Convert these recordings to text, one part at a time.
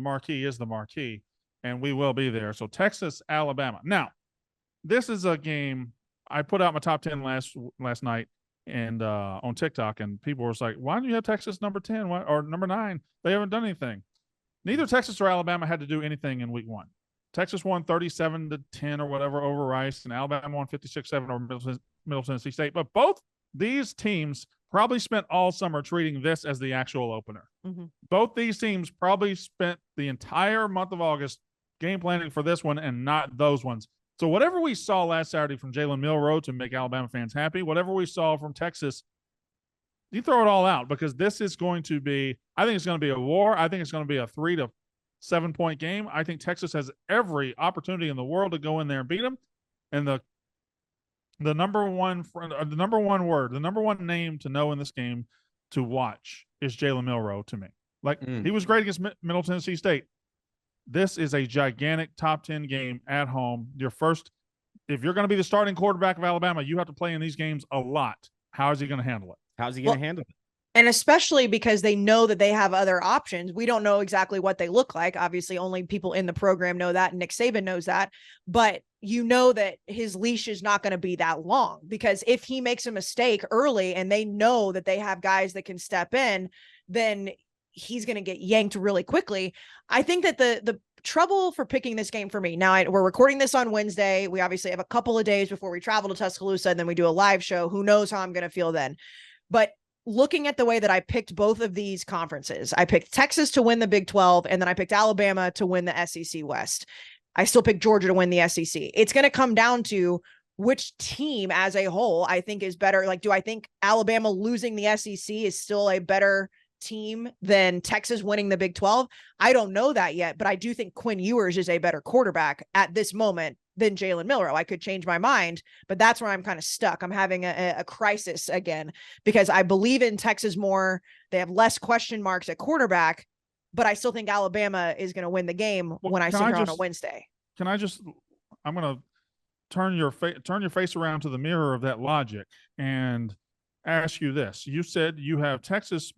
marquee is the marquee, and we will be there. So Texas, Alabama. Now, this is a game I put out my top 10 last night and on TikTok, and people were like, "Why don't you have Texas number 10 or number 9? They haven't done anything." Neither Texas or Alabama had to do anything in week 1. Texas won 37-10 or whatever over Rice, and Alabama won 56-7 over Middle Tennessee State. But both these teams probably spent all summer treating this as the actual opener. Mm-hmm. Both these teams probably spent the entire month of August game planning for this one and not those ones. So whatever we saw last Saturday from Jalen Milroe to make Alabama fans happy, whatever we saw from Texas, you throw it all out, because this is going to be, I think it's going to be a war. I think it's going to be a 3 to 7 point game. I think Texas has every opportunity in the world to go in there and beat them. And the number one name to know in this game to watch is Jalen Milroe to me. He was great against Middle Tennessee State. This is a gigantic top 10 game at home. If you're going to be the starting quarterback of Alabama, you have to play in these games a lot. How is he going to handle it? How's he going to handle it? And especially because they know that they have other options. We don't know exactly what they look like. Obviously, only people in the program know that. And Nick Saban knows that. But you know that his leash is not going to be that long, because if he makes a mistake early and they know that they have guys that can step in, then he's going to get yanked really quickly. I think that the trouble for picking this game for me now, we're recording this on Wednesday. We obviously have a couple of days before we travel to Tuscaloosa, and then we do a live show. Who knows how I'm going to feel then? But looking at the way that I picked both of these conferences, I picked Texas to win the Big 12, and then I picked Alabama to win the SEC West. I still picked Georgia to win the SEC. It's going to come down to which team as a whole I think is better. Do I think Alabama losing the SEC is still a better team than Texas winning the Big 12? I don't know that yet, but I do think Quinn Ewers is a better quarterback at this moment than Jalen Milroe. I could change my mind, but that's where I'm kind of stuck. I'm having a crisis again, because I believe in Texas more. They have less question marks at quarterback, but I still think Alabama is going to win the game when I sit here on a Wednesday. I'm going to turn your face around to the mirror of that logic and ask you this. You said you have Texas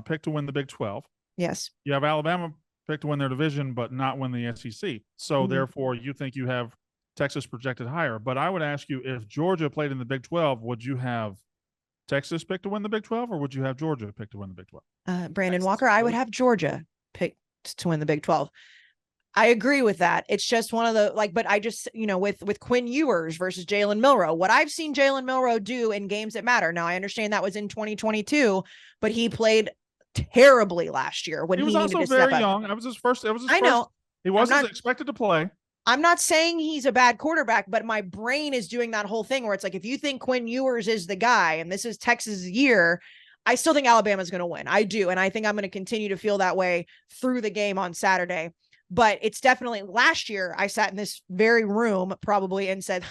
picked to win the Big 12. Yes. You have Alabama picked to win their division, but not win the SEC. So therefore you think you have Texas projected higher. But I would ask you, if Georgia played in the Big 12, would you have Texas picked to win the Big 12, or would you have Georgia picked to win the Big 12? Brandon Walker, I would have Georgia picked to win the Big 12. I agree with that. It's just one of the, but I just, with Quinn Ewers versus Jalen Milroe, what I've seen Jalen Milroe do in games that matter. Now, I understand that was in 2022, but he played terribly last year when he was needed also to step very up. young. It was his first. I know. He wasn't expected to play. I'm not saying he's a bad quarterback, but my brain is doing that whole thing where it's like, if you think Quinn Ewers is the guy and this is Texas' year, I still think Alabama's going to win. I do. And I think I'm going to continue to feel that way through the game on Saturday. But it's definitely, last year I sat in this very room probably and said,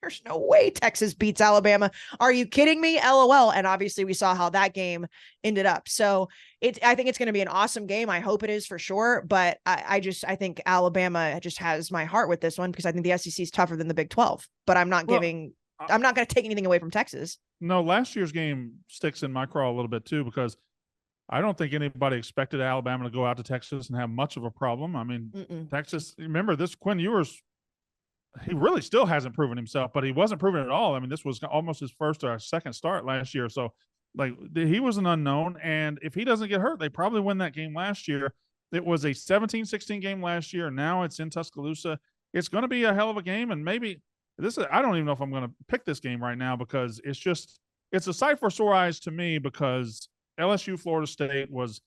there's no way Texas beats Alabama. Are you kidding me? LOL. And obviously we saw how that game ended up. So I think it's going to be an awesome game. I hope it is for sure. But I think Alabama just has my heart with this one, because I think the SEC is tougher than the Big 12. But I'm not going to take anything away from Texas. No, last year's game sticks in my craw a little bit too, because I don't think anybody expected Alabama to go out to Texas and have much of a problem. I mean, Texas, remember this Quinn Ewers, he really still hasn't proven himself, but he wasn't proven at all. I mean, this was almost his first or second start last year. So he was an unknown. And if he doesn't get hurt, they probably win that game last year. It was a 17-16 game last year. Now it's in Tuscaloosa. It's going to be a hell of a game. And maybe I don't even know if I'm going to pick this game right now, because it's a sight for sore eyes to me, because LSU Florida State was,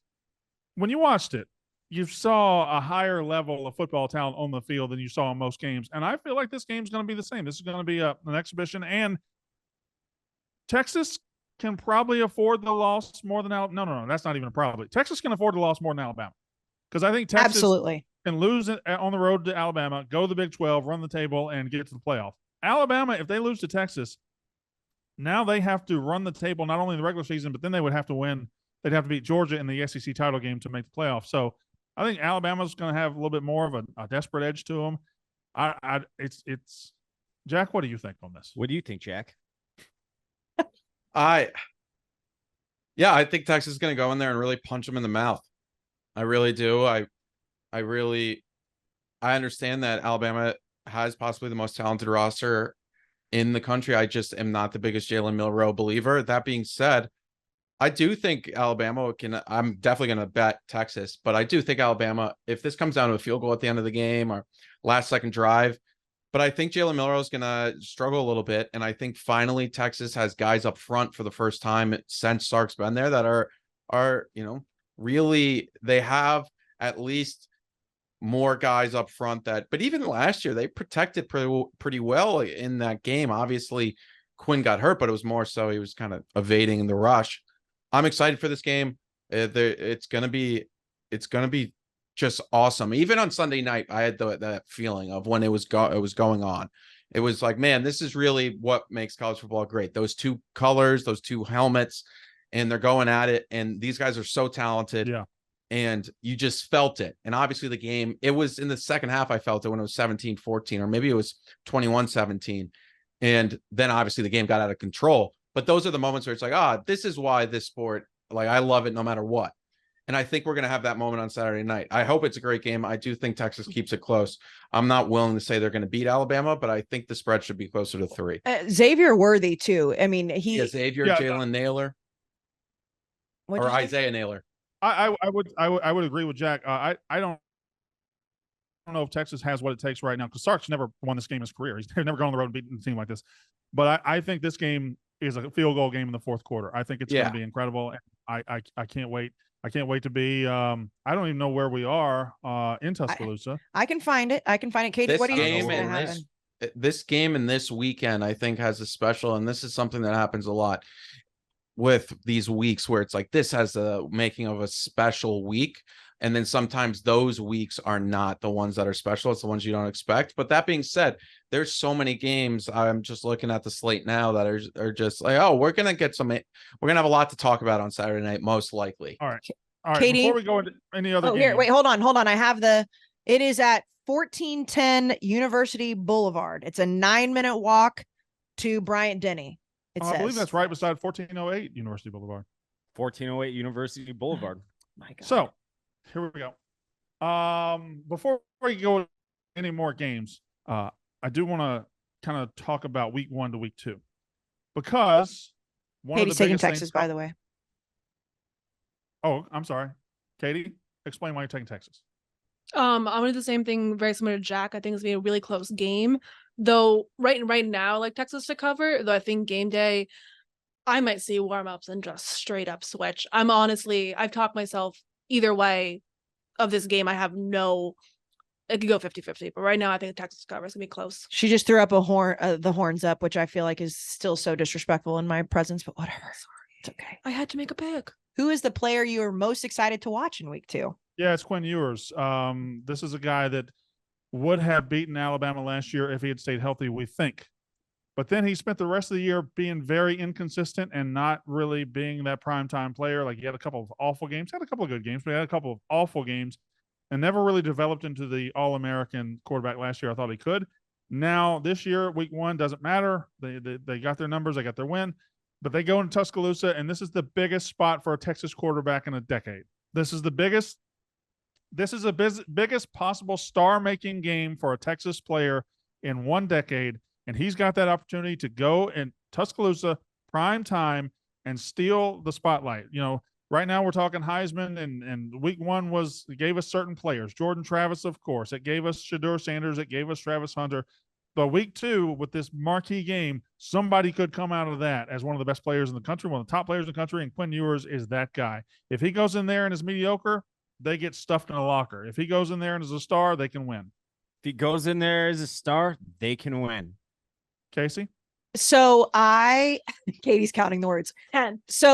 when you watched it, you saw a higher level of football talent on the field than you saw in most games. And I feel like this game's going to be the same. This is going to be an exhibition. And Texas can probably afford the loss more than Alabama. No, that's not even a probably. Texas can afford the loss more than Alabama, because I think Texas absolutely can lose it on the road to Alabama, go to the Big 12, run the table, and get to the playoff. Alabama, if they lose to Texas, now they have to run the table not only in the regular season, but then they would have to win. They'd have to beat Georgia in the SEC title game to make the playoff. So I think Alabama's going to have a little bit more of a desperate edge to them. It's Jack. What do you think on this? What do you think, Jack? I think Texas is going to go in there and really punch them in the mouth. I really do. I understand that Alabama has possibly the most talented roster in the country. I just am not the biggest Jalen Milroe believer. That being said, I do think Alabama can. I'm definitely going to bet Texas, but I do think Alabama, if this comes down to a field goal at the end of the game or last second drive, but I think Jalen Milroe is going to struggle a little bit. And I think finally Texas has guys up front for the first time since Sark's been there that are, really, they have at least more guys up front but even last year, they protected pretty well in that game. Obviously, Quinn got hurt, but it was more so he was kind of evading the rush. I'm excited for this game. It's gonna be just awesome. Even on Sunday night, I had that feeling of when it was going on. It was like, man, this is really what makes college football great. Those two colors, those two helmets, and they're going at it. And these guys are so talented. Yeah. And you just felt it. And obviously the game, it was in the second half, I felt it when it was 17-14, or maybe it was 21-17. And then obviously the game got out of control. But those are the moments where it's like, this is why this sport, like, I love it no matter what. And I think we're going to have that moment on Saturday night. I hope it's a great game. I do think Texas keeps it close. I'm not willing to say they're going to beat Alabama, but I think the spread should be closer to 3. Xavier Worthy too. I mean, Xavier, Jalen Naylor, or Isaiah Naylor. I would agree with Jack. I don't know if Texas has what it takes right now, because Sark's never won this game in his career. He's never gone on the road and beaten a team like this. But I think this game is a field goal game in the fourth quarter. I think it's going to be incredible. And I can't wait. I can't wait to be. I don't even know where we are in Tuscaloosa. I can find it. Katie, what do you think is going to happen? This game and this weekend, I think, has a special, and this is something that happens a lot with these weeks where it's like this has a making of a special week. And then sometimes those weeks are not the ones that are special. It's the ones you don't expect. But that being said, there's so many games. I'm just looking at the slate now that are just like, we're going to have a lot to talk about on Saturday night, most likely. All right. Katie, before we go into any other game. Here, wait, hold on. I have it is at 1410 University Boulevard. It's a 9-minute walk to Bryant-Denny. I believe that's right beside 1408 University Boulevard. 1408 University Boulevard. My God. So here we go. Before we go any more games, I do want to kind of talk about week 1 to week 2, because Katie's taking Texas, by the way. Oh, I'm sorry. Katie, explain why you're taking Texas. I'm gonna do the same thing, very similar to Jack. I think it's gonna be a really close game. Though right now, like Texas to cover, though I think game day, I might see warm-ups and just straight up switch. I've talked myself either way of this game. It could go 50-50, but right now I think the Texas cover is gonna be close. She just threw up the horns up, which I feel like is still so disrespectful in my presence, but whatever. Sorry. It's okay. I had to make a pick. Who is the player you are most excited to watch in week 2? Yeah, it's Quinn Ewers. This is a guy that would have beaten Alabama last year if he had stayed healthy, we think. But then he spent the rest of the year being very inconsistent and not really being that primetime player. Like, he had a couple of awful games, had a couple of good games, but he had a couple of awful games and never really developed into the All-American quarterback last year I thought he could. Now, this year, week 1, doesn't matter. They got their numbers, they got their win, but they go into Tuscaloosa, and this is the biggest spot for a Texas quarterback in a decade. This is the biggest possible star-making game for a Texas player in 1 decade, and he's got that opportunity to go in Tuscaloosa, prime time, and steal the spotlight. Right now we're talking Heisman, and week 1 gave us certain players. Jordan Travis, of course. It gave us Shedeur Sanders. It gave us Travis Hunter. But week 2, with this marquee game, somebody could come out of that as one of the best players in the country, one of the top players in the country, and Quinn Ewers is that guy. If he goes in there and is mediocre, they get stuffed in a locker. If he goes in there and is a star, they can win. If he goes in there as a star, they can win. Casey? So Katie's counting the words. 10. So